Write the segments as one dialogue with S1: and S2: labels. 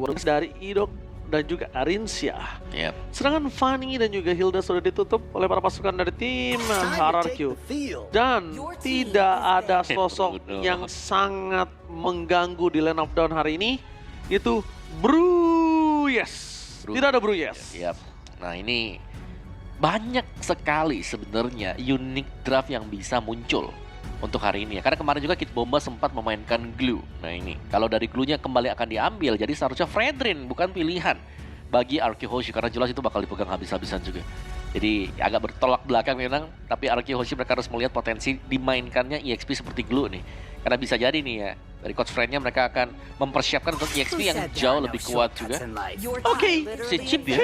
S1: dari Idok dan juga Arinsya.
S2: Yep.
S1: Sedangkan Fanny dan juga Hilda sudah ditutup oleh para pasukan dari tim RRQ. Dan tidak ada sosok yang sangat mengganggu di line of down hari ini. Itu Bruyes. Tidak ada Bruyes.
S2: Yep. Nah ini banyak sekali sebenarnya unique draft yang bisa muncul untuk hari ini ya. Karena kemarin juga Kit Bomba sempat memainkan Glue. Nah ini, kalau dari Glue-nya kembali akan diambil, jadi seharusnya Fredrin bukan pilihan bagi RQ Hoshi. Karena jelas itu bakal dipegang habis-habisan juga. Jadi agak bertolak belakang memang, tapi RQ Hoshi mereka harus melihat potensi dimainkannya EXP seperti Glue nih. Karena bisa jadi nih ya, dari coach friend-nya mereka akan mempersiapkan untuk EXP yang jauh lebih kuat juga.
S1: Oke,
S2: si Chip ya?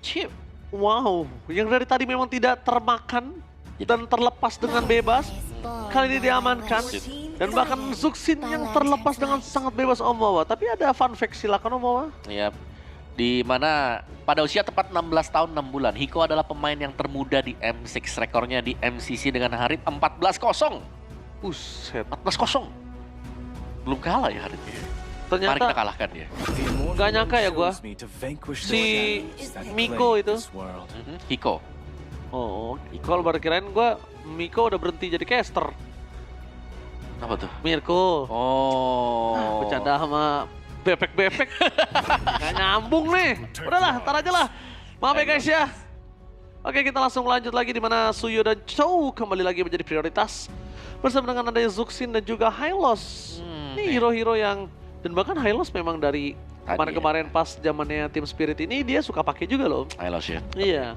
S1: Chip. Wow, yang dari tadi memang tidak termakan dan terlepas dengan bebas. Kali ini diamankan. Dan bahkan Zuxin yang terlepas dengan sangat bebas Om Wawa. Tapi ada fun fact, silakan Om Wawa.
S2: Yap. Di mana pada usia tepat 16 tahun 6 bulan, Hiko adalah pemain yang termuda di M6. Rekornya di MCC dengan Harit 14-0.
S1: Buset.
S2: 14-0. Belum kalah ya Harit.
S1: Ternyata
S2: mari kita kalahkan dia.
S1: Gak nyangka ya gua. Si Miko itu.
S2: Hiko.
S1: Oh, kalau baru kirain gue Miko udah berhenti jadi caster.
S2: Apa tuh?
S1: Mirko.
S2: Oh.
S1: Bercanda sama bebek-bebek. Gak nyambung nih. Udahlah, ntar aja lah. Maaf ya guys ya. Oke, kita langsung lanjut lagi di mana Suyo dan Chow kembali lagi menjadi prioritas. Bersama dengan adanya Zuxin dan juga Hylos. Ini hero-hero yang, dan bahkan Hylos memang dari kemarin-kemarin pas zamannya Team Spirit ini dia suka pakai juga loh.
S2: Hylos ya.
S1: Iya.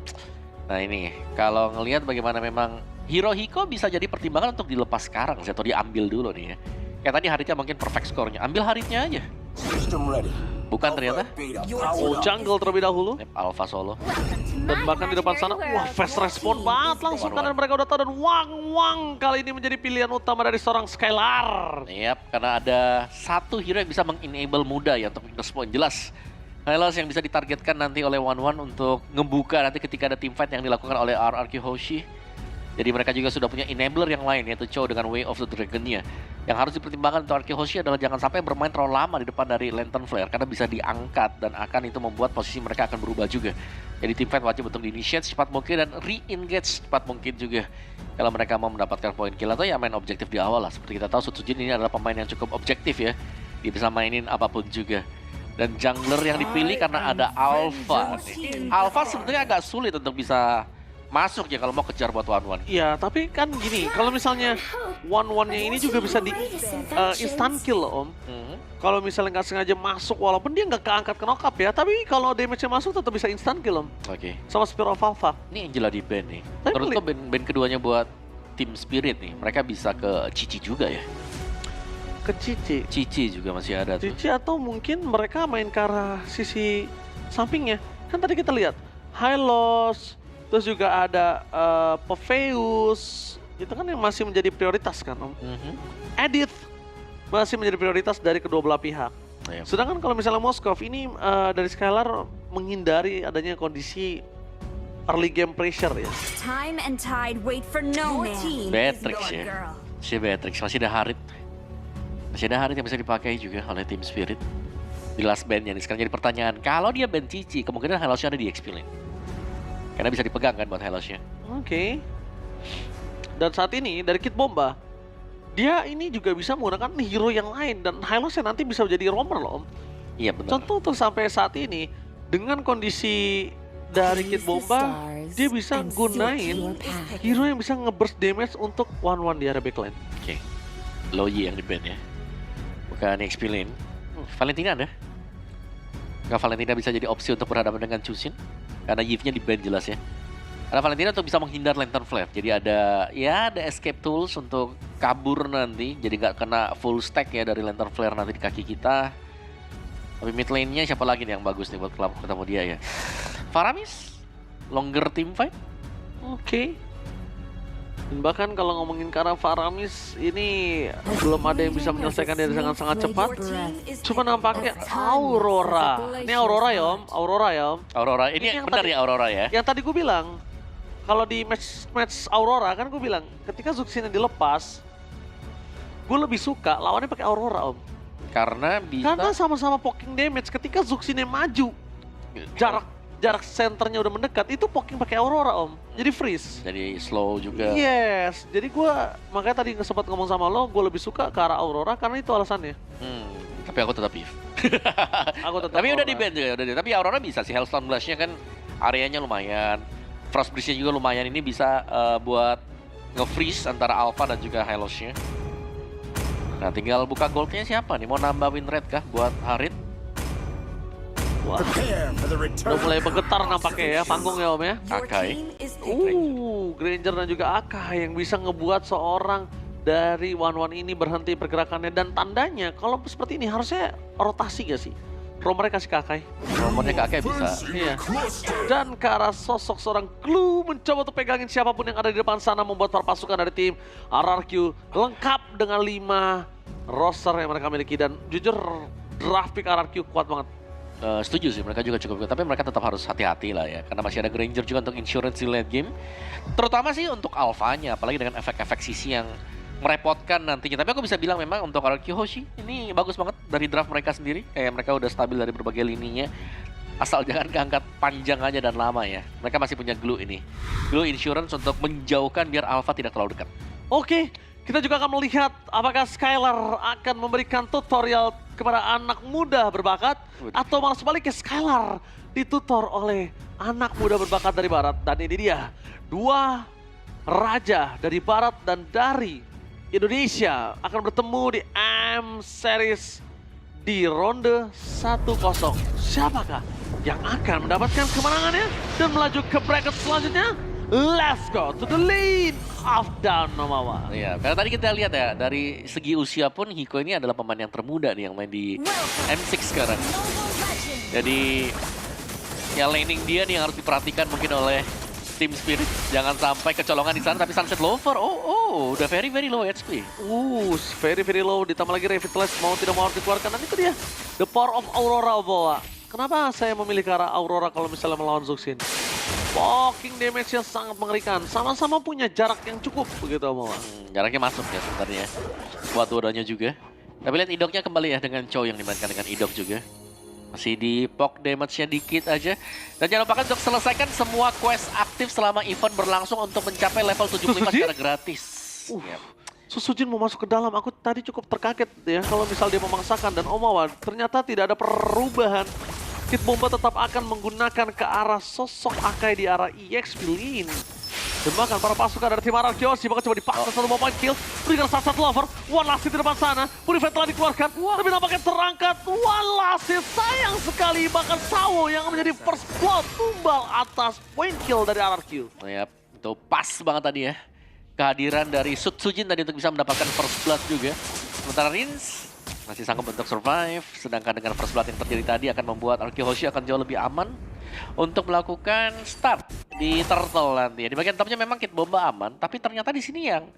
S2: Nah ini, kalau ngelihat bagaimana memang Hero Hiko bisa jadi pertimbangan untuk dilepas sekarang atau diambil dulu nih ya. Kayak tadi Haritnya mungkin perfect score-nya, ambil Haritnya aja. Bukan ternyata.
S1: Oh, jungle terlebih dahulu.
S2: Alpha solo.
S1: Dan bahkan di depan sana, wah fast respon banget langsung karena mereka udah tahu. Dan Wang kali ini menjadi pilihan utama dari seorang Skylar.
S2: Yap, karena ada satu hero yang bisa meng-enable muda ya untuk respon jelas. Hylos yang bisa ditargetkan nanti oleh One untuk ngebuka nanti ketika ada teamfight yang dilakukan oleh RRQ Hoshi. Jadi mereka juga sudah punya enabler yang lain yaitu Chow dengan Way of the Dragon-nya. Yang harus dipertimbangkan untuk RRQ Hoshi adalah jangan sampai bermain terlalu lama di depan dari Lantern Flare karena bisa diangkat dan akan itu membuat posisi mereka akan berubah juga. Jadi teamfight wajib untuk di-initiate secepat mungkin dan re-engage secepat mungkin juga. Kalau mereka mau mendapatkan poin kill atau ya main objektif di awal lah. Seperti kita tahu Sutsujin ini adalah pemain yang cukup objektif ya. Dia bisa mainin apapun juga. Dan jungler yang dipilih karena ada Alpha nih. Alpha sebenarnya agak sulit untuk bisa masuk ya kalau mau kejar buat One.
S1: Iya, tapi kan gini, kalau misalnya One-nya ini juga bisa di instant kill loh Om. Kalau misalnya nggak sengaja masuk, walaupun dia nggak keangkat ke knock-up ya, tapi kalau damage-nya masuk tetap bisa instant kill Om.
S2: Oke.
S1: Sama Spear of Alpha.
S2: Ini Angela di ban nih.
S1: Tapi
S2: Menurutku ban keduanya buat Team Spirit nih, mereka bisa ke Cici juga ya.
S1: Ke Cici.
S2: Cici juga masih ada tuh.
S1: Cici atau mungkin mereka main ke arah sisi sampingnya. Kan tadi kita lihat Hylos, terus juga ada Popheus. Itu kan yang masih menjadi prioritas kan Om. Edith masih menjadi prioritas dari kedua belah pihak. Sedangkan kalau misalnya Moskov ini dari Skylar menghindari adanya kondisi early game pressure ya.
S2: Beatrix ya. Si Beatrix masih ada Harit. Masih ada Harit yang bisa dipakai juga oleh Team Spirit. Di last ban-nya nih, sekarang jadi pertanyaan. Kalau dia ban Cici, kemungkinan Hylos-nya ada di XP lane. Karena bisa dipegang kan buat Hylos-nya.
S1: Oke. Dan saat ini dari Kit Bomba, dia ini juga bisa menggunakan hero yang lain. Dan Hylos-nya nanti bisa menjadi roamer loh Om.
S2: Iya benar.
S1: Contoh untuk sampai saat ini, dengan kondisi dari Kit Bomba, dia bisa gunain hero yang bisa nge-burst damage untuk One di area backline.
S2: Oke. Loyi yang di ban ya. Bukan XP lane. Valentina ada? Nggak, Valentina bisa jadi opsi untuk berhadapan dengan Chusin. Karena Yves-nya di ban jelas ya. Karena Valentina tuh bisa menghindar Lantern Flare. Jadi ada escape tools untuk kabur nanti. Jadi nggak kena full stack ya dari Lantern Flare nanti di kaki kita. Tapi mid lane-nya siapa lagi nih yang bagus nih buat ketemu dia ya? Faramis? Longer team fight?
S1: Oke. Dan bahkan kalau ngomongin ke arah Faramis ini belum ada yang bisa menyelesaikan dia dengan sangat cepat. Cuma nampaknya Aurora. Ini Aurora ya Om,
S2: Aurora, ini benar ya Aurora ya?
S1: Yang tadi gue bilang, kalau di match Aurora kan gue bilang, ketika Zuxin dilepas, gue lebih suka lawannya pakai Aurora Om.
S2: Karena
S1: sama-sama poking damage. Ketika Zuxine maju, jarak senternya udah mendekat, itu poking pakai Aurora Om. Jadi freeze.
S2: Jadi slow juga.
S1: Yes, jadi makanya tadi sempat ngomong sama lo, gue lebih suka ke arah Aurora karena itu alasannya.
S2: Tapi aku tetap Eve. Tapi udah di ban juga, tapi Aurora bisa sih. Hellstorm Blast-nya kan areanya lumayan. Frost Breeze-nya juga lumayan, ini bisa buat nge-freeze antara Alpha dan juga Hylos-nya. Nah, tinggal buka goldnya siapa nih? Mau nambah win rate kah buat Harit?
S1: Wah, udah mulai bergetar nampaknya ya panggungnya Om ya.
S2: Akai.
S1: Granger dan juga Akai yang bisa ngebuat seorang dari One ini berhenti pergerakannya. Dan tandanya kalau seperti ini harusnya rotasi gak sih? Romernya kasih ke Akai.
S2: Romernya ke Akai bisa.
S1: Iya. Dan ke arah sosok seorang Glue mencoba untuk pegangin siapapun yang ada di depan sana, membuat para pasukan dari tim RRQ lengkap dengan 5 roster yang mereka miliki. Dan jujur draft pick RRQ kuat banget.
S2: Setuju sih, mereka juga cukup kuat, tapi mereka tetap harus hati-hati lah ya, karena masih ada Granger juga untuk insurance di late game. Terutama sih untuk alfanya, apalagi dengan efek-efek sisi yang merepotkan nantinya. Tapi aku bisa bilang memang untuk RRQ Hoshi ini bagus banget dari draft mereka sendiri. Mereka udah stabil dari berbagai lininya. Asal jangan keangkat panjang aja dan lama ya. Mereka masih punya Glue ini. Glue insurance untuk menjauhkan biar alpha tidak terlalu dekat.
S1: Oke, kita juga akan melihat apakah Skylar akan memberikan tutorial kepada anak muda berbakat. Atau malah sebaliknya Skylar ditutor oleh anak muda berbakat dari barat. Dan ini dia, 2 raja dari barat dan dari Indonesia akan bertemu di M-Series di ronde 1-0. Siapakah yang akan mendapatkan kemenangannya dan melaju ke bracket selanjutnya? Let's go to the lead of Danomawa.
S2: Iya, karena tadi kita lihat ya, dari segi usia pun Hiko ini adalah pemain yang termuda nih yang main di M6 sekarang. Jadi ya laning dia nih yang harus diperhatikan mungkin oleh Team Spirit. Jangan sampai kecolongan di sana, tapi Sunset Lover, udah very low HP.
S1: Very low, ditambah lagi Revitalize mau tidak mau harus dikeluarkan. Dan itu dia, the power of Aurora bawa. Kenapa saya memilih ke arah Aurora kalau misalnya melawan Zuxin? Poking damage-nya sangat mengerikan, sama-sama punya jarak yang cukup begitu bawa.
S2: Jaraknya masuk ya sebenarnya, buat dua-duanya juga. Tapi lihat Idoknya kembali ya dengan Chow yang dimainkan dengan Idok juga. Masih di poke damage-nya dikit aja. Dan jangan lupakan untuk selesaikan semua quest aktif selama event berlangsung untuk mencapai level 75 secara gratis.
S1: Susujin mau masuk ke dalam, aku tadi cukup terkaget ya kalau misal dia memaksakan. Dan Omawa ternyata tidak ada perubahan. Kid Bomba tetap akan menggunakan ke arah sosok Akai di arah EXP Lane. Dan bahkan para pasukan dari tim RRQ bakal coba dipaksa satu point kill. Berikan Sunset Lover, One Last Hit di depan sana. Purify telah dikeluarkan, tapi nampaknya terangkat. One Last Hit, sayang sekali. Bahkan Sawo yang menjadi first blood tumbal atas point kill dari RRQ.
S2: Yap, itu pas banget tadi ya. Kehadiran dari Sujin tadi untuk bisa mendapatkan first blood juga. Sementara Rins masih sanggup untuk survive. Sedangkan dengan first blood yang terjadi tadi akan membuat RRQ Hoshi akan jauh lebih aman untuk melakukan start di Turtle nanti. Di bagian topnya memang Kit Bomba aman, tapi ternyata di sini yang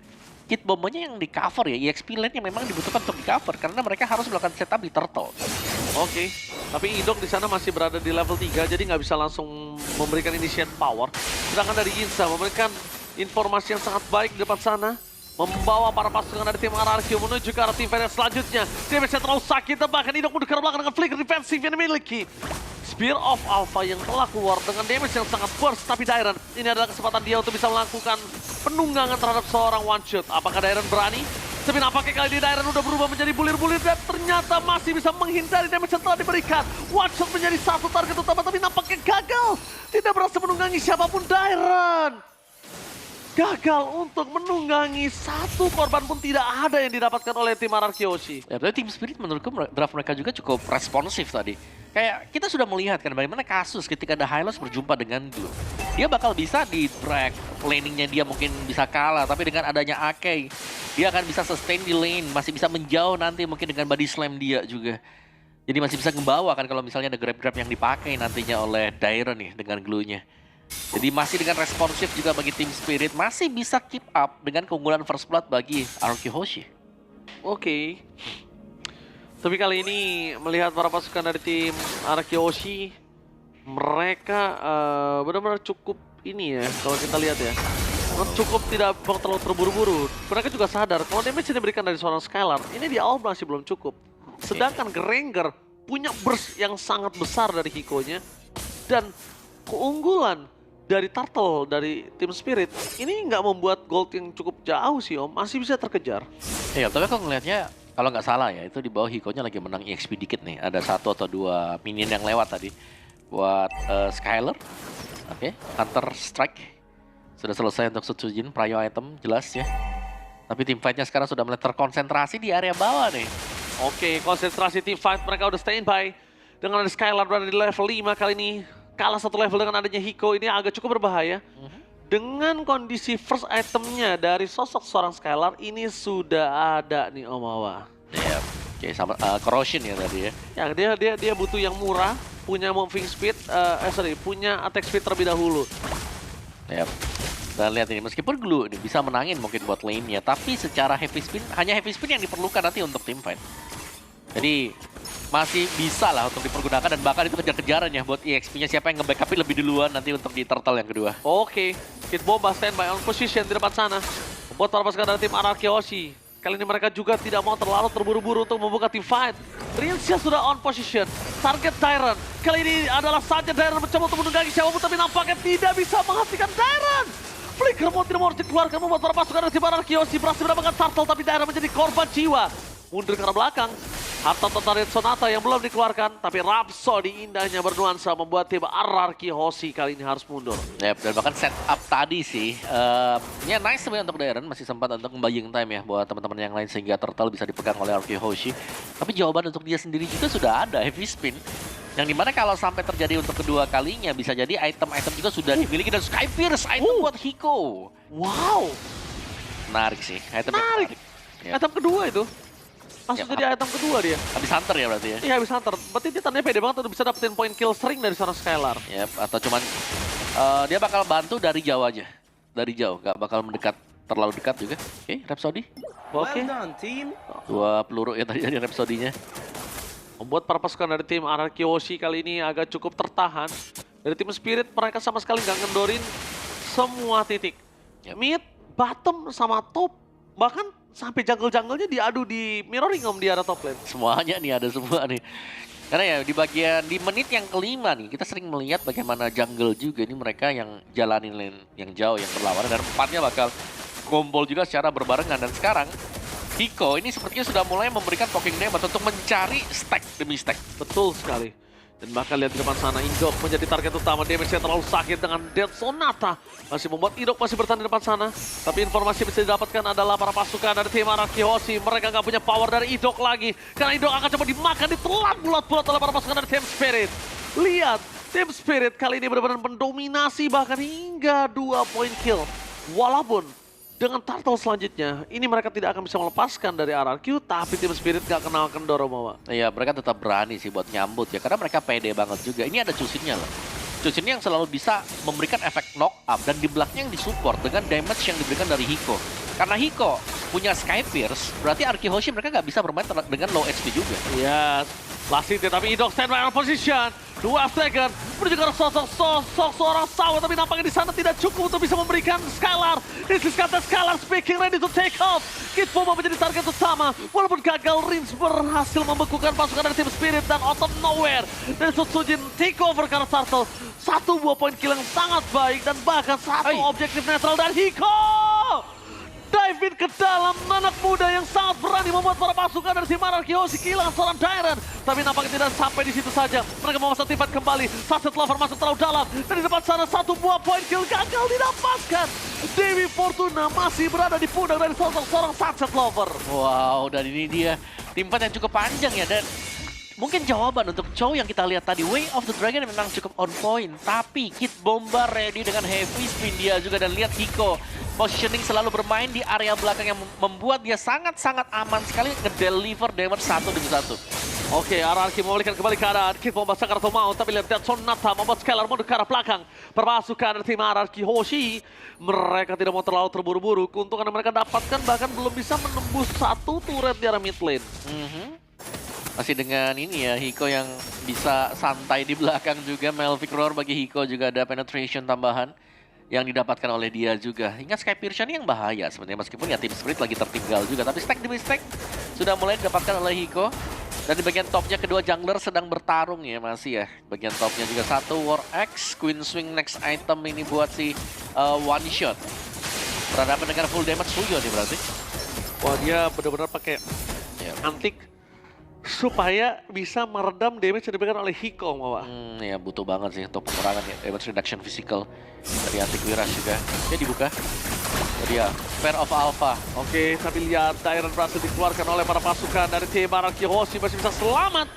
S2: Kit Bombanya yang di cover ya, EXP Lane yang memang dibutuhkan untuk di cover karena mereka harus melakukan setup di Turtle.
S1: Oke, tapi Idok di sana masih berada di level 3, jadi nggak bisa langsung memberikan initiate power. Sedangkan dari Ginza memberikan informasi yang sangat baik di depan sana, membawa para pasukan dari tim RRQ menuju ke arah tim fight selanjutnya. Damage-nya terlalu sakit, bahkan Idok mundur ke belakang dengan flicker defensif yang dimiliki. Spear of Alpha yang telah keluar dengan damage yang sangat burst, tapi Dairon ini adalah kesempatan dia untuk bisa melakukan penunggangan terhadap seorang one shot. Apakah Dairon berani? Tapi nampaknya kali ini Dairon udah berubah menjadi bulir-bulir dan ternyata masih bisa menghindari damage yang telah diberikan. One shot menjadi satu target utama, tapi nampaknya gagal. Tidak berhasil menunggangi siapapun. Dairon gagal untuk menunggangi satu korban pun tidak ada yang didapatkan oleh tim RRQ Hoshi.
S2: Ya, tapi tim Spirit menurutku draft mereka juga cukup responsif tadi. Kayak kita sudah melihat kan bagaimana kasus ketika ada Hylos berjumpa dengan Glue. Dia bakal bisa di drag laningnya dia mungkin bisa kalah, tapi dengan adanya Akai dia akan bisa sustain di lane, masih bisa menjauh nanti mungkin dengan body slam dia juga. Jadi masih bisa ngebawa kan kalau misalnya ada grab-grab yang dipakai nantinya oleh Dairon nih dengan Glue-nya. Jadi masih dengan responsif juga bagi tim Spirit, masih bisa keep up dengan keunggulan first blood bagi RRQ Hoshi.
S1: Oke. Tapi kali ini melihat para pasukan dari tim RRQ Hoshi, mereka benar-benar cukup ini ya, kalau kita lihat ya. Cukup tidak terlalu terburu-buru. Mereka juga sadar kalau damage yang diberikan dari seorang Skylar, ini di awal masih belum cukup. Sedangkan Granger punya burst yang sangat besar dari Hiko-nya. Dan keunggulan dari Turtle, dari Team Spirit, ini nggak membuat gold yang cukup jauh sih Om, masih bisa terkejar.
S2: Iya, tapi aku ngelihatnya kalau nggak salah ya, itu di bawah Hiko-nya lagi menang EXP dikit nih. Ada 1 atau 2 minion yang lewat tadi buat Skyler. Oke, Hunter Strike sudah selesai untuk Sutsujin, prio item jelas ya. Tapi tim fight-nya sekarang sudah mulai terkonsentrasi di area bawah nih.
S1: Oke, konsentrasi team fight mereka udah standby. Dengan ada Skylar berada di level 5 kali ini. Kalah 1 level dengan adanya Hiko ini agak cukup berbahaya. Dengan kondisi first itemnya dari sosok seorang Skylar ini sudah ada nih Om Awa.
S2: Iya, oke sama Corrosion ya tadi ya.
S1: Ya dia butuh yang murah, punya moving speed, punya attack speed terlebih dahulu.
S2: Yap. Dan lihat ini, meskipun Glue ini bisa menangin mungkin buat lane-nya, tapi secara heavy spin, hanya heavy spin yang diperlukan nanti untuk team fight. Jadi masih bisa lah untuk dipergunakan dan bahkan itu kejar-kejaran ya buat EXP-nya siapa yang nge-backupin lebih duluan nanti untuk di turtle yang kedua.
S1: Oke, Kid Bomba standby on position di depan sana. Membuat para pasukan dari tim RRQ Hoshi. Kali ini mereka juga tidak mau terlalu terburu-buru untuk membuka tim fight. Rinsia sudah on position. Target Tyrant. Kali ini adalah saja Tyrant mencoba untuk menunggangi siapapun tapi nampaknya tidak bisa menghentikan Tyrant. Flicker mau tidak mau dikeluarkan membuat para pasukan dari tim RRQ Hoshi berhasil mendapatkan turtle tapi Tyrant menjadi korban jiwa. Mundur ke arah belakang. Harta Totarian Sonata yang belum dikeluarkan, tapi Rhapsody indahnya bernuansa membuat tim RRQ Hoshi kali ini harus mundur.
S2: Yep, dan bahkan setup tadi sih, ya nice sebenarnya untuk Darren, masih sempat untuk buying time ya buat teman-teman yang lain sehingga turtle bisa dipegang oleh RRQ Hoshi. Tapi jawaban untuk dia sendiri juga sudah ada, heavy spin. Yang dimana kalau sampai terjadi untuk kedua kalinya, bisa jadi item-item juga sudah dimiliki dan Sky Pierce, item buat Hiko.
S1: Wow,
S2: Menarik sih, item
S1: menarik.
S2: Yep.
S1: Item kedua itu. Langsung
S2: Yep,
S1: jadi item kedua dia.
S2: Habis Hunter ya berarti ya?
S1: Iya habis Hunter. Berarti dia tandanya pede banget udah bisa dapetin point kill sering dari seorang Skylar.
S2: Yep, atau cuman dia bakal bantu dari jauh aja. Dari jauh, gak bakal mendekat terlalu dekat juga. Oke, Rhapsody.
S1: Oke.
S2: Dua peluru ya tadi dari Rhapsody-nya.
S1: Membuat para pasukan dari tim RRQ Hoshi kali ini agak cukup tertahan. Dari tim Spirit mereka sama sekali nggak ngendorin semua titik.
S2: Yep.
S1: Mid, bottom, sama top. Bahkan sampai jungle-junglenya diadu di mirroring Om di area top lane.
S2: Semuanya nih ada semua nih. Karena ya di bagian di menit yang kelima nih kita sering melihat bagaimana jungle juga ini mereka yang jalanin lane yang jauh yang berlawanan dan empatnya bakal kumpul juga secara berbarengan dan sekarang Hiko ini sepertinya sudah mulai memberikan poking damage untuk mencari stack demi stack.
S1: Betul sekali. Dan bahkan lihat di depan sana, Indok menjadi target utama. Damage-nya terlalu sakit dengan Dead Sonata. Masih membuat Indok masih bertahan di depan sana. Tapi informasi yang bisa didapatkan adalah para pasukan dari tim RRQ Hoshi. Mereka nggak punya power dari Indok lagi. Karena Indok akan coba dimakan, ditelan bulat-bulat oleh para pasukan dari tim Spirit. Lihat, tim Spirit kali ini benar-benar mendominasi bahkan hingga 2 point kill. Walaupun dengan turtle selanjutnya, ini mereka tidak akan bisa melepaskan dari RRQ, tapi tim Spirit gak kenal kendor Mawa.
S2: Iya, mereka tetap berani sih buat nyambut ya, karena mereka pede banget juga. Ini ada Cusinnya loh. Cusinnya yang selalu bisa memberikan efek knock up dan di belakangnya yang disupport dengan damage yang diberikan dari Hiko. Karena Hiko punya Sky Pierce, berarti RRQ Hoshi mereka nggak bisa bermain dengan low HP juga.
S1: Yes, Lasiti tapi Indok standby on position. 2 second, menuju ke sosok seorang Sawa, tapi nampaknya di sana tidak cukup untuk bisa memberikan Skylar. This is kata Skylar speaking, ready to take off. Kid Bomba menjadi target utama, walaupun gagal Rins berhasil membekukan pasukan dari tim Spirit dan out of nowhere. Dan Sutsujin take over karena Turtle. 1 buah poin kill yang sangat baik dan bahkan 1 objektif netral dari Hiko. Dive in ke dalam, anak muda yang sangat berani membuat para pasukan dari tim RRQ Hoshi kehilangan seorang Tyrant. Tapi nampaknya tidak sampai di situ saja. Mereka memasang timpat kembali. Sunset Lover masuk terlalu dalam. Dan di depan sana 1 buah poin kill gagal didapatkan. Dewi Fortuna masih berada di pundak dari seorang Sunset Lover.
S2: Wow, dan ini dia timpat yang cukup panjang ya. Dan mungkin jawaban untuk Chow yang kita lihat tadi, Way of the Dragon memang cukup on point. Tapi Kid Bomba ready dengan heavy spin dia juga. Dan lihat Hiko positioning selalu bermain di area belakang yang membuat dia sangat-sangat aman sekali ngedeliver damage 1 demi 1.
S1: Oke, RRQ memulihkan kembali keadaan. Kid Bomba sangat atau mau, tapi lihat Sonata membuat Skylar mundur ke arah belakang. Perpasukan dari tim RRQ Hoshi, mereka tidak mau terlalu terburu-buru. Keuntungan yang mereka dapatkan bahkan belum bisa menembus 1 turret di arah mid lane.
S2: Masih dengan ini ya, Hiko yang bisa santai di belakang juga. Melvic Roar bagi Hiko juga ada penetration tambahan yang didapatkan oleh dia juga. Ingat Sky Pierce ini yang bahaya sebenarnya, meskipun ya tim Spirit lagi tertinggal juga. Tapi stack demi stack sudah mulai didapatkan oleh Hiko. Dan di bagian topnya kedua jungler sedang bertarung ya masih ya. Bagian topnya juga satu War Axe, Queen Swing next item ini buat si one shot. Berhadapan dengan full damage Fuyo nih berarti.
S1: Wah, dia benar-benar pakai antik supaya bisa meredam damage yang diberikan oleh Hiko, Mawa.
S2: Ya butuh banget sih untuk pengurangan ya damage reduction physical dari Antik Wiras juga. Dia dibuka. Jadi ya, Pair of Alpha.
S1: Oke, tapi lihat Dairon berhasil dikeluarkan oleh para pasukan dari tim Araki Hoshi masih bisa selamat.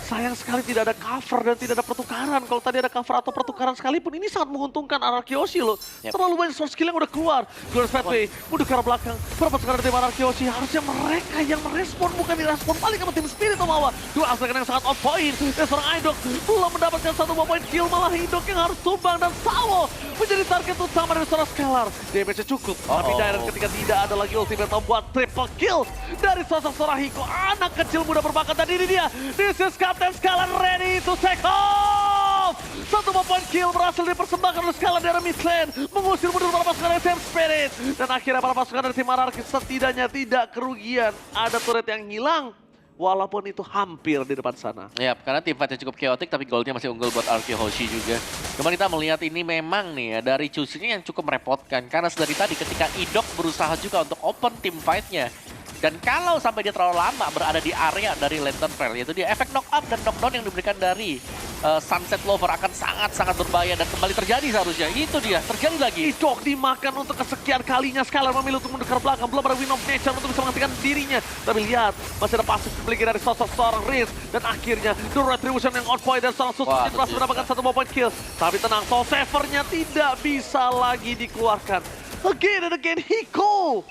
S1: Sayang sekali tidak ada cover dan tidak ada pertukaran. Kalau tadi ada cover atau pertukaran sekalipun, ini sangat menguntungkan Araki Hoshi loh. Terlalu banyak source skill yang udah keluar. Glorious Pathway, mundur ke arah belakang. Para pasukan dari tim Araki Hoshi, harusnya mereka yang merespon, bukan direspon balik sama tim Spirit Omawa. Dua aspek yang sangat on point. Dan seorang Idok belum mendapatkan satu point kill, malah Idok yang harus tumbang. Dan Sawo menjadi target utama dari seorang Scalar. Damage-nya cukup, tapi Dairon ketika tidak ada lagi ultimate membuat triple kill dari sosok seorang Hiko. Anak kecil muda berbakat, dan ini dia. This is Captain Scalar ready to take off. Satu point kill berhasil dipersembahkan oleh Scalar dari mid lane, mengusir mundur para pasukan dari Team Spirit. Dan akhirnya para pasukan dari tim Araki setidaknya tidak kerugian. Ada turret yang hilang, walaupun itu hampir di depan sana.
S2: Ya, karena tim fightnya cukup chaotic tapi goldnya masih unggul buat Araki Hoshi juga. Cuma kita melihat ini memang nih ya, dari choosing yang cukup merepotkan. Karena dari tadi ketika Idok berusaha juga untuk open team fight-nya. Dan kalau sampai dia terlalu lama berada di area dari Lantern Trail, yaitu dia efek knock up dan knockdown yang diberikan dari Sunset Lover akan sangat-sangat berbahaya dan kembali terjadi seharusnya. Itu dia, terjadi lagi.
S1: Idok dimakan untuk kesekian kalinya. Scalar memilih untuk mendekat belakang. Belum ada Wind of Nature untuk bisa menghentikan dirinya. Tapi lihat, masih ada pasif memiliki dari sosok seorang Riz. Dan akhirnya, The Retribution yang on point dan seorang Susujin berhasil mendapatkan satu point kill. Tapi tenang, Soul Saver-nya tidak bisa lagi dikeluarkan. Again and again, Hiko,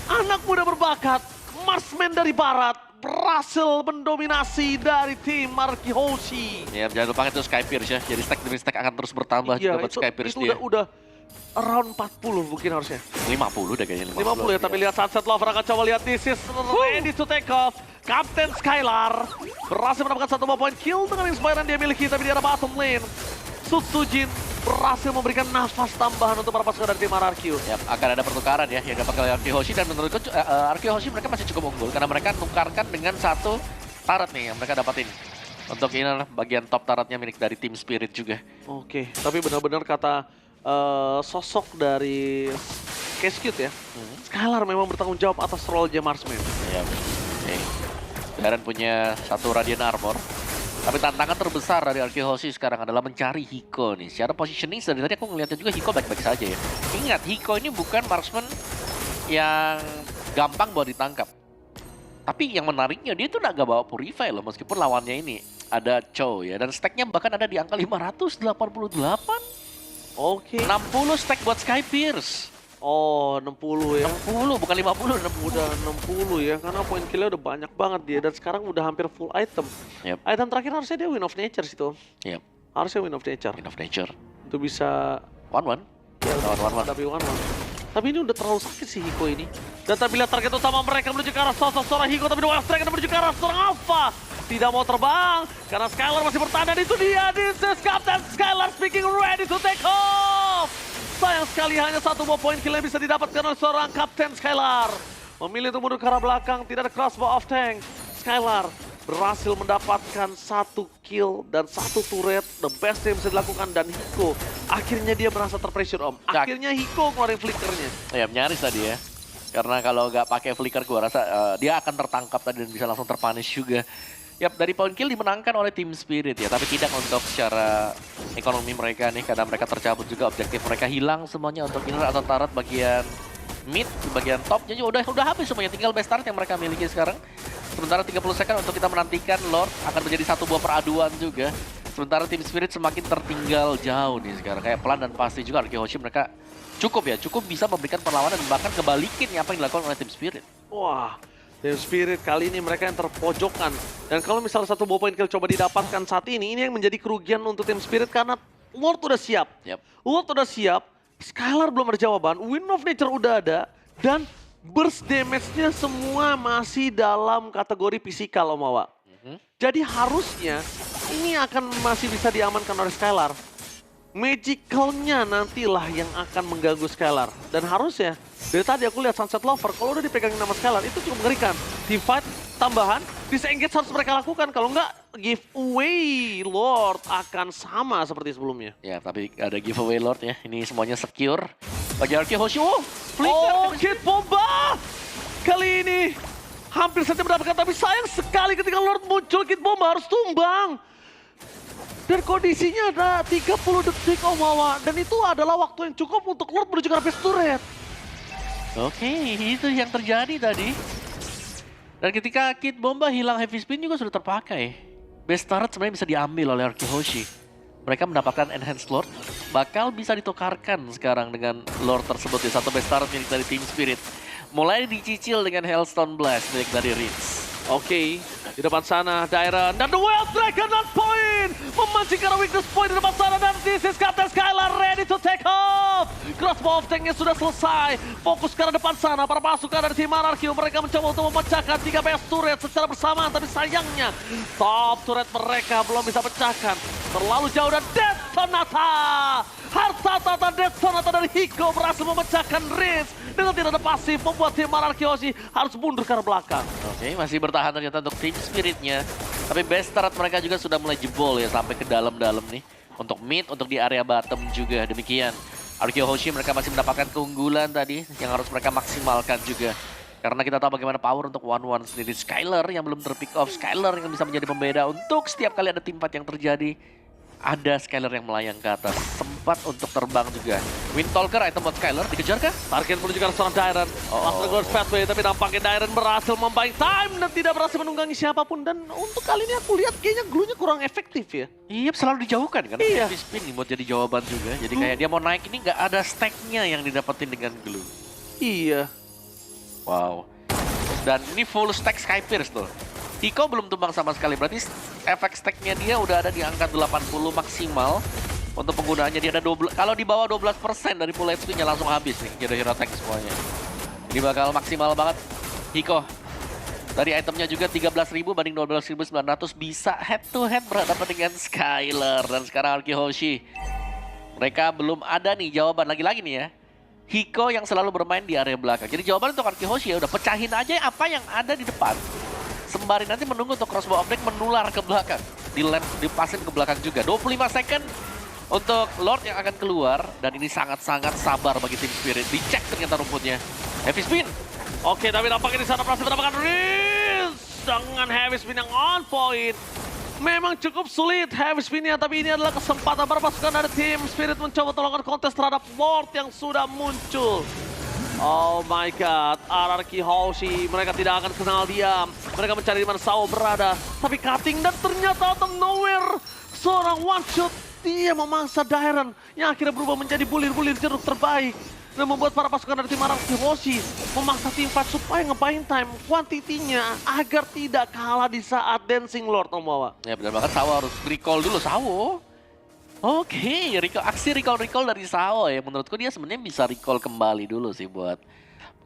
S1: anak muda berbakat, marksman dari barat, berhasil mendominasi dari tim Araki Hoshi.
S2: Ya, jangan lupa itu Sky Pierce ya. Jadi stack demi stack akan terus bertambah juga buat Sky Pierce
S1: itu
S2: dia.
S1: udah around 40 mungkin harusnya.
S2: 50 deh kayaknya.
S1: 50 ya, tapi lihat Sunset Lover akan coba lihat this is ready to take off. Kapten Skylar berhasil mendapatkan satu point kill dengan inspiran dia miliki, tapi di arah bottom lane. Susujin berhasil memberikan nafas tambahan untuk para pasukan dari tim Araki.
S2: Ya, akan ada pertukaran ya yang dapat oleh Araki Hoshi, dan menurutku Araki Hoshi mereka masih cukup unggul karena mereka tukarkan dengan satu turret nih yang mereka dapatin. Untuk ini adalah bagian top turretnya milik dari tim Spirit juga.
S1: Oke, tapi benar-benar kata sosok dari Cascute ya, Skylar memang bertanggung jawab atas role-nya marksman.
S2: Ya, oke. Darren punya satu Radiant Armor. Tapi tantangan terbesar dari Araki Hoshi sekarang adalah mencari Hiko nih. Secara positioning dari tadi aku ngeliatnya juga Hiko baik-baik saja ya. Ingat, Hiko ini bukan marksman yang gampang buat ditangkap. Tapi yang menariknya dia tuh gak bawa Purify loh, meskipun lawannya ini ada Chow ya. Dan stacknya bahkan ada di angka 588.
S1: Oke.
S2: 60 stack buat Sky Pierce.
S1: Oh, 60 ya.
S2: 60 bukan 50, 60.
S1: Udah 60 ya, karena poin killnya udah banyak banget dia. Dan sekarang udah hampir full item.
S2: Yep.
S1: Item terakhir harusnya dia Wind of Nature situ.
S2: Yep.
S1: Harusnya Wind of Nature.
S2: Wind of Nature.
S1: Itu bisa...
S2: 1-1.
S1: Ya,
S2: Lawan 1-1.
S1: Tapi 1-1. Tapi ini udah terlalu sakit sih Hiko ini. Dan tapi lihat target utama mereka menuju ke arah sosok seorang Hiko. Tapi dua strike menuju ke arah seorang Alpha. Tidak mau terbang, karena Skylar masih bertahan. Itu dia, this is Captain Skylar speaking, ready to take off. Sayang sekali hanya satu point kill yang bisa didapatkan oleh seorang Kapten Skylar. Memilih untuk mundur ke arah belakang, tidak ada crossbow off tank. Skylar berhasil mendapatkan satu kill dan satu turret, the best yang bisa dilakukan. Dan Hiko, akhirnya dia merasa terpressure om. Akhirnya Hiko ngeluarin flickernya.
S2: Ya, nyaris tadi ya. Karena kalau nggak pakai flicker gua rasa dia akan tertangkap tadi dan bisa langsung terpunish juga. Yap, dari point kill dimenangkan oleh tim Spirit ya, tapi tidak untuk secara ekonomi mereka nih, karena mereka tercabut juga objektif mereka, hilang semuanya untuk inner atau turret bagian mid, bagian topnya juga udah habis semuanya, tinggal base turret yang mereka miliki sekarang. Sementara 30 second untuk kita menantikan Lord akan menjadi satu buah peraduan juga. Sementara tim Spirit semakin tertinggal jauh nih sekarang, kayak pelan dan pasti juga Araki Hoshi mereka cukup bisa memberikan perlawanan dan bahkan kebalikin apa yang dilakukan oleh tim Spirit.
S1: Wah, Tim Spirit kali ini mereka yang terpojokkan. Dan kalau misalnya satu point kill coba didapatkan saat ini yang menjadi kerugian untuk tim Spirit karena Lord udah siap. Lord udah siap, Skylar belum ada jawaban, Wind of Nature udah ada, dan burst damage-nya semua masih dalam kategori fisikal Om Awa. Jadi harusnya ini akan masih bisa diamankan oleh Skylar. Magicalnya nantilah yang akan mengganggu Skylar. Dan harusnya, dari tadi aku lihat Sunset Lover, kalau udah dipegangin nama Skylar, itu cukup mengerikan. Team fight tambahan, disengage harus mereka lakukan. Kalau nggak, giveaway Lord akan sama seperti sebelumnya.
S2: Ya, tapi ada giveaway Lord ya. Ini semuanya secure. Bagi RQ Hoshi, flicker.
S1: Oh, Kid Bomba! Kali ini hampir saja mendapatkan, tapi sayang sekali ketika Lord muncul, Kid Bomba harus tumbang. Dan kondisinya ada 30 detik Omawa, dan itu adalah waktu yang cukup untuk Lord menuju ke base turret.
S2: Oke, itu yang terjadi tadi. Dan ketika Kid Bomba hilang, heavy spin juga sudah terpakai. Base turret sebenarnya bisa diambil oleh RQ Hoshi. Mereka mendapatkan enhanced Lord, bakal bisa ditukarkan sekarang dengan Lord tersebut di satu base turret milik dari Team Spirit. Mulai dicicil dengan Hailstone Blast milik dari Ritz.
S1: Oke, di depan sana Dairon dan The Wild Dragon on point, memancing ke arah weakness point di depan sana, dan this is Captain Skylar ready to take off. Crossbow of tanknya sudah selesai, fokus ke arah depan sana. Para pasukan dari tim RRQ mereka mencoba untuk memecahkan 3 base turret secara bersamaan, tapi sayangnya top turret mereka belum bisa pecahkan. Terlalu jauh dan Death Sonata, harta tata Death Sonata dari Hiko berhasil memecahkan Ritz dengan tidak ada pasif, membuat tim RRQ harus mundur ke arah belakang.
S2: Oke, masih bertahan ternyata untuk Team Spiritnya. Tapi base turret mereka juga sudah mulai jebol ya sampai ke dalam-dalam nih. Untuk mid, untuk di area bottom juga demikian. RQ Hoshi mereka masih mendapatkan keunggulan tadi yang harus mereka maksimalkan juga. Karena kita tahu bagaimana power untuk one-one sendiri. Skylar yang belum terpick off, Skylar yang bisa menjadi pembeda untuk setiap kali ada team fight yang terjadi. Ada Skylar yang melayang ke atas, sempat untuk terbang juga. Windtalker item buat Skylar, dikejar kah?
S1: Target menuju ke arah seorang Dairon. Master Goals pathway, tapi nampaknya Dairon berhasil membaik time dan tidak berhasil menunggangi siapapun. Dan untuk kali ini aku lihat kayaknya glue-nya kurang efektif ya.
S2: Iya, selalu dijauhkan kan.
S1: Iya.
S2: Heavy spin buat jadi jawaban juga. Jadi kayak dia mau naik ini nggak ada stack-nya yang didapetin dengan glue.
S1: Iya.
S2: Wow. Dan ini full stack Skypierce tuh. Hiko belum tumbang sama sekali, berarti efek stack-nya dia udah ada di angka 80 maksimal. Untuk penggunaannya dia ada 12, kalau di bawah 12% dari full HP-nya langsung habis nih hero-hero tank semuanya. Ini bakal maksimal banget Hiko. Dari itemnya juga 13.000 banding 12.900 bisa head to head berhadapan dengan Skylar. Dan sekarang RQ Hoshi. Mereka belum ada nih jawaban lagi-lagi nih ya. Hiko yang selalu bermain di area belakang. Jadi jawaban untuk RQ Hoshi ya udah pecahin aja apa yang ada di depan. Sembari nanti menunggu untuk crossbow of deck menular ke belakang. Dipasin ke belakang juga. 25 second untuk Lord yang akan keluar. Dan ini sangat-sangat sabar bagi Team Spirit. Dicek ternyata rumputnya. Heavy spin.
S1: Oke, tapi nampaknya di sana berhasil mendapatkan Ritz dengan heavy spin yang on point. Memang cukup sulit heavy spinnya, tapi ini adalah kesempatan para pasukan dari Team Spirit mencoba melakukan kontes terhadap Lord yang sudah muncul. Oh my god, RRQ Hoshi, mereka tidak akan kenal diam. Mereka mencari di mana Sao berada. Tapi cutting dan ternyata out of nowhere, seorang one shot, dia memangsa Dairon yang akhirnya berubah menjadi bulir-bulir jeruk terbaik. Dan membuat para pasukan dari tim RRQ Hoshi memaksa tim fight supaya ngebain time kuantitinya agar tidak kalah di saat Dancing Lord Omawa.
S2: Ya benar banget, Sao harus recall dulu, Sao. Oke, aksi recall dari Sao ya. Menurutku dia sebenarnya bisa recall kembali dulu sih buat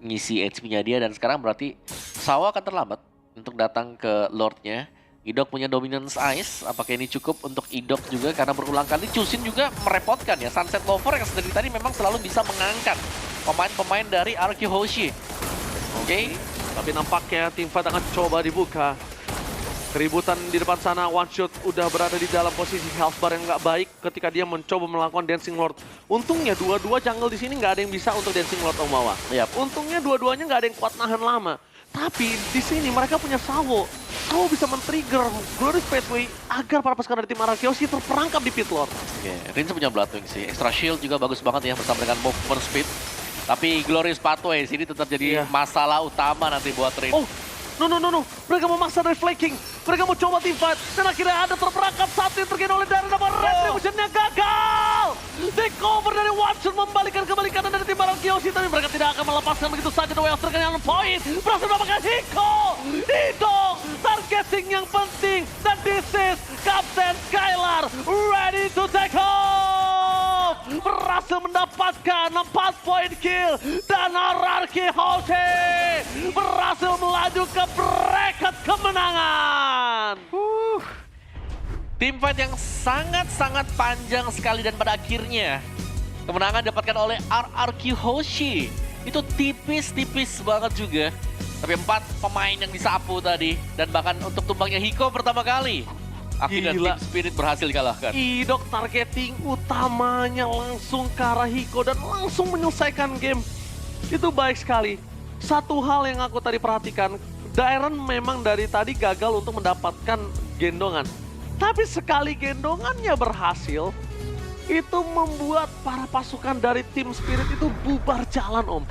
S2: ngisi HP-nya dia. Dan sekarang berarti Sao akan terlambat untuk datang ke Lord-nya. Idok punya Dominance Ice, apakah ini cukup untuk Idok juga? Karena berulang kali Chusin juga merepotkan ya. Sunset Lover yang sendiri tadi memang selalu bisa mengangkat pemain-pemain dari RQ Hoshi. Oke.
S1: Tapi nampaknya tim fight akan coba dibuka. Keributan di depan sana, One Shot udah berada di dalam posisi health bar yang nggak baik ketika dia mencoba melakukan Dancing Lord. Untungnya dua-dua jungle di sini nggak ada yang bisa untuk Dancing Lord Omawa.
S2: Yap.
S1: Untungnya dua-duanya nggak ada yang kuat nahan lama. Tapi di sini mereka punya Sao. Sao bisa men-trigger Glorious Pathway agar para pasukan dari tim RRQ terperangkap di pit Lord.
S2: Oke, Rinse punya Bloodwing sih. Extra Shield juga bagus banget ya bersama dengan movement speed. Tapi Glorious Pathway sini tetap jadi masalah utama nanti buat Rinse.
S1: Oh, no. Mereka memaksa dari flanking. Mereka mau coba team fight. Dan akhirnya ada terperangkap satu yang terkena oleh Dairon. Namun Retribution-nya gagal. Take over dari Watson membalikan kembali kanan dari tim RRQ. Tapi mereka tidak akan melepaskan begitu saja. The Wales terkena on point. Berhasil mendapatkan Hiko. Hidong. Targeting yang penting. Dan this is Captain Skylar. Ready to take off. Berhasil mendapatkan 4 point kill. Dan RRQ Hoshi berhasil melaju ke bracket kemenangan.
S2: Tim fight yang sangat-sangat panjang sekali dan pada akhirnya kemenangan didapatkan oleh RRQ Hoshi. Itu tipis-tipis banget juga. Tapi 4 pemain yang disapu tadi. Dan bahkan untuk tumbangnya Hiko pertama kali. Akhirnya
S1: Gila.
S2: Team Spirit berhasil dikalahkan.
S1: Idok targeting utamanya langsung ke arah Hiko dan langsung menyelesaikan game. Itu baik sekali. Satu hal yang aku tadi perhatikan, Dairon memang dari tadi gagal untuk mendapatkan gendongan. Tapi sekali gendongannya berhasil, itu membuat para pasukan dari tim Spirit itu bubar jalan, Om.